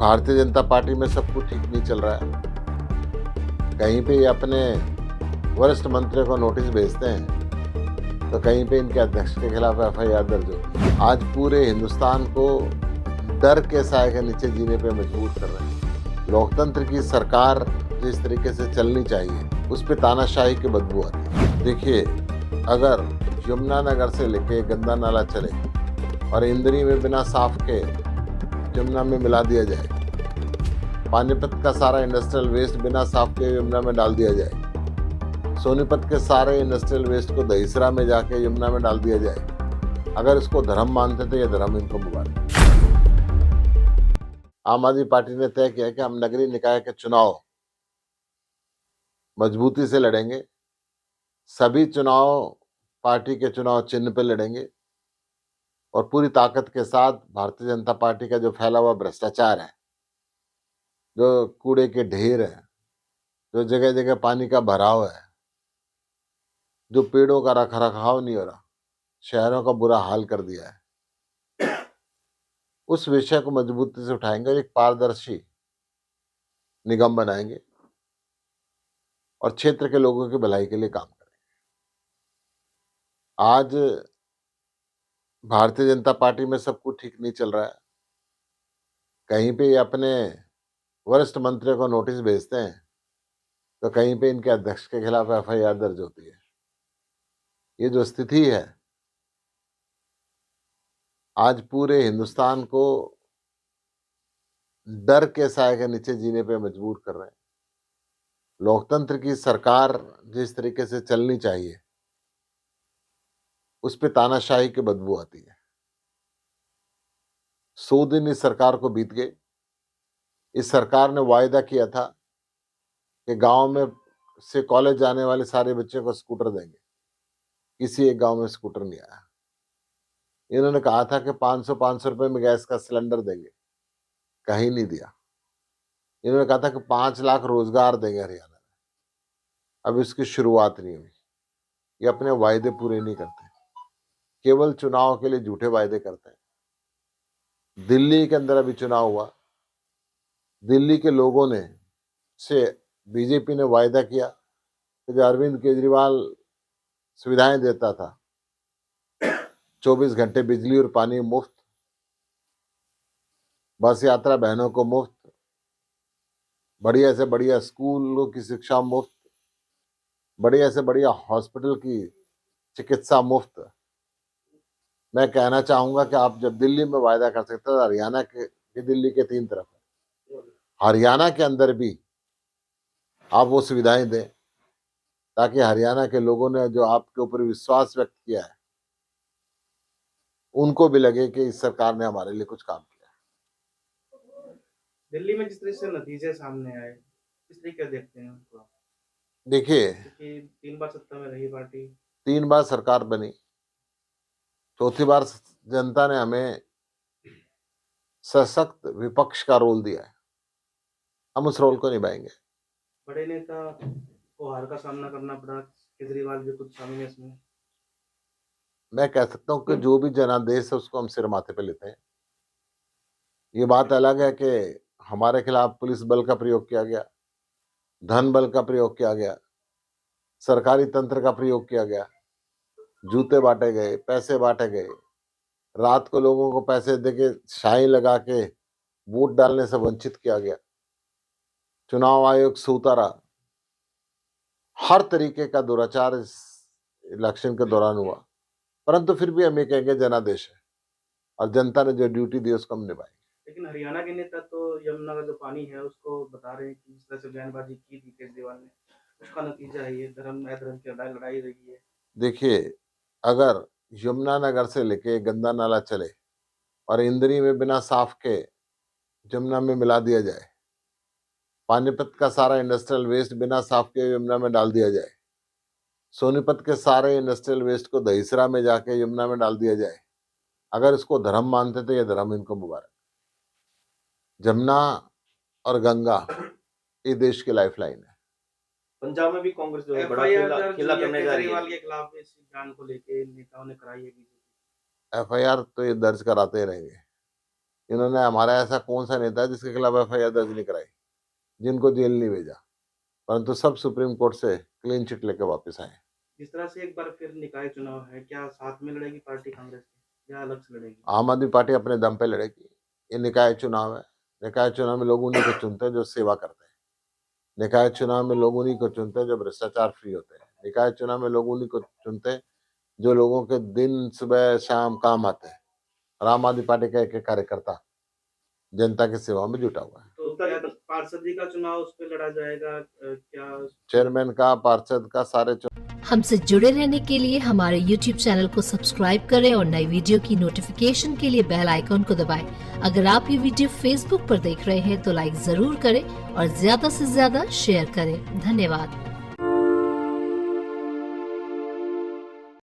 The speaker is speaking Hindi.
भारतीय जनता पार्टी में सब कुछ ठीक नहीं चल रहा है। कहीं पे ये अपने वरिष्ठ मंत्रियों को नोटिस भेजते हैं तो कहीं पे इनके अध्यक्ष के खिलाफ एफआईआर दर्ज होती है। आज पूरे हिंदुस्तान को डर के साए के नीचे जीने पे मजबूर कर रहे हैं। लोकतंत्र की सरकार जिस तरीके से चलनी चाहिए उस पे तानाशाही की बदबू आती है। देखिए, अगर यमुनानगर से लेके गंदा नाला चले और इंद्री में बिना साफ के यमुना में मिला दिया जाए, पानीपत का सारा इंडस्ट्रियल वेस्ट बिना साफ के यमुना में डाल दिया जाए, सोनीपत के सारे इंडस्ट्रियल वेस्ट को दहीसरा में जाके यमुना में डाल दिया जाए, अगर इसको धर्म मानते तो ये धर्म इनको मुबारक। आम आदमी पार्टी ने तय किया कि हम नगरीय निकाय के चुनाव मजबूती से लड़ेंगे। सभी चुनाव पार्टी के चुनाव चिन्ह पर लड़ेंगे और पूरी ताकत के साथ भारतीय जनता पार्टी का जो फैला हुआ भ्रष्टाचार है, जो कूड़े के ढेर है, जो जगह जगह पानी का भराव है, जो पेड़ों का रख रखाव नहीं हो रहा, शहरों का बुरा हाल कर दिया है, उस विषय को मजबूती से उठाएंगे और एक पारदर्शी निगम बनाएंगे और क्षेत्र के लोगों की भलाई के लिए काम करेंगे। आज भारतीय जनता पार्टी में सब कुछ ठीक नहीं चल रहा है। कहीं पे ये अपने वरिष्ठ मंत्रियों को नोटिस भेजते हैं तो कहीं पे इनके अध्यक्ष के खिलाफ एफआईआर दर्ज होती है। ये जो स्थिति है, आज पूरे हिंदुस्तान को डर के साए के नीचे जीने पे मजबूर कर रहे हैं। लोकतंत्र की सरकार जिस तरीके से चलनी चाहिए उस पे तानाशाही की बदबू आती है। 100 दिन इस सरकार को बीत गए। इस सरकार ने वायदा किया था कि गांव में से कॉलेज जाने वाले सारे बच्चों को स्कूटर देंगे। किसी एक गांव में स्कूटर नहीं आया। इन्होंने कहा था कि 500 रुपए में गैस का सिलेंडर देंगे, कहीं नहीं दिया। इन्होंने कहा था कि 5 लाख रोजगार देंगे हरियाणा में, अब इसकी शुरुआत नहीं हुई। ये अपने वायदे पूरे नहीं करते, केवल चुनाव के लिए झूठे वायदे करते हैं। दिल्ली के अंदर अभी चुनाव हुआ, दिल्ली के लोगों ने से बीजेपी ने वायदा किया कि जो अरविंद केजरीवाल सुविधाएं देता था, 24 घंटे बिजली और पानी मुफ्त, बस यात्रा बहनों को मुफ्त, बढ़िया से बढ़िया स्कूलों की शिक्षा मुफ्त, बढ़िया से बढ़िया हॉस्पिटल की चिकित्सा मुफ्त। मैं कहना चाहूंगा कि आप जब दिल्ली में वायदा कर सकते हो, हरियाणा के दिल्ली के 3 तरफ है, हरियाणा के अंदर भी आप वो सुविधाएं दें ताकि हरियाणा के लोगों ने जो आपके ऊपर विश्वास व्यक्त किया है उनको भी लगे कि इस सरकार ने हमारे लिए कुछ काम किया है। दिल्ली में जिस तरह से नतीजे सामने आए, किस तरीके देखते हैं उसको आप? देखिए, क्योंकि 3 बार सत्ता में रही पार्टी। 3 बार सरकार बनी, चौथी बार जनता ने हमें सशक्त विपक्ष का रोल दिया है, हम उस रोल को निभाएंगे। बड़े नेता को हार का सामना करना पड़ा, केजरीवाल भी कुछ शामिल है इसमें। मैं कह सकता हूँ कि जो भी जनादेश है उसको हम सिर माथे पे लेते हैं। ये बात अलग है कि हमारे खिलाफ पुलिस बल का प्रयोग किया गया, धन बल का प्रयोग किया गया, सरकारी तंत्र का प्रयोग किया गया, जूते बांटे गए, पैसे बांटे गए, रात को लोगों को पैसे देके शाही लगा के वोट डालने से वंचित किया गया, चुनाव आयोग से उतारा। हर तरीके का दुराचार इस इलेक्शन के दौरान हुआ, परंतु फिर भी हम ये कहेंगे जनादेश है और जनता ने जो ड्यूटी दी उसको हम निभाएंगे। लेकिन हरियाणा के नेता तो यमुना का जो पानी है उसको बता रहे हैं कि जिस तरह से बयानबाजी की थी केजरीवाल ने, उसका नतीजा है ये धर्म अधर्म की लड़ाई रही है। देखिए, अगर यमुनानगर से लेके गंदा नाला चले और इंद्री में बिना साफ के यमुना में मिला दिया जाए, पानीपत का सारा इंडस्ट्रियल वेस्ट बिना साफ के यमुना में डाल दिया जाए, सोनीपत के सारे इंडस्ट्रियल वेस्ट को दहीसरा में जाके यमुना में डाल दिया जाए, अगर इसको धर्म मानते तो ये धर्म इनको मुबारक। जमुना और गंगा ये देश की लाइफलाइन है। पंजाब में भी कांग्रेस जो है बड़ा एफआईआर खेला करने जा रही केजरीवाल है। के खिलाफ इस बयान को लेके नेताओं ने कराई है बीजेपी। एफआईआर तो ये दर्ज कराते ही रहेंगे। इन्होंने हमारा ऐसा कौन सा नेता है जिसके खिलाफ एफआईआर दर्ज नहीं कराई, जिनको जेल नहीं भेजा, परंतु सब सुप्रीम कोर्ट से क्लीन चिट लेके वापस आए। जिस तरह से एक बार फिर निकाय चुनाव है, क्या साथ में लड़ेगी पार्टी कांग्रेस की या अलग से लड़ेगी? आम आदमी पार्टी अपने दम पे लड़ेगी। ये निकाय चुनाव है, निकाय चुनाव में लोग उन्हीं को चुनते हैं जो सेवा करते हैं। निकाय चुनाव में लोग उन्हीं को चुनते हैं जो भ्रष्टाचार फ्री होते हैं। निकाय चुनाव में लोग उन्हीं को चुनते हैं जो लोगों के दिन सुबह शाम काम आते हैं। और आम आदमी पार्टी का एक कार्यकर्ता जनता की सेवा में जुटा हुआ है। तो क्या पार्षदी का चुनाव उस पर लड़ा जाएगा? क्या चेयरमैन का, पार्षद का, सारे हमसे जुड़े रहने के लिए हमारे YouTube चैनल को सब्सक्राइब करें और नई वीडियो की नोटिफिकेशन के लिए बेल आइकॉन को दबाएं। अगर आप ये वीडियो Facebook पर देख रहे हैं तो लाइक जरूर करें और ज्यादा से ज्यादा शेयर करें। धन्यवाद।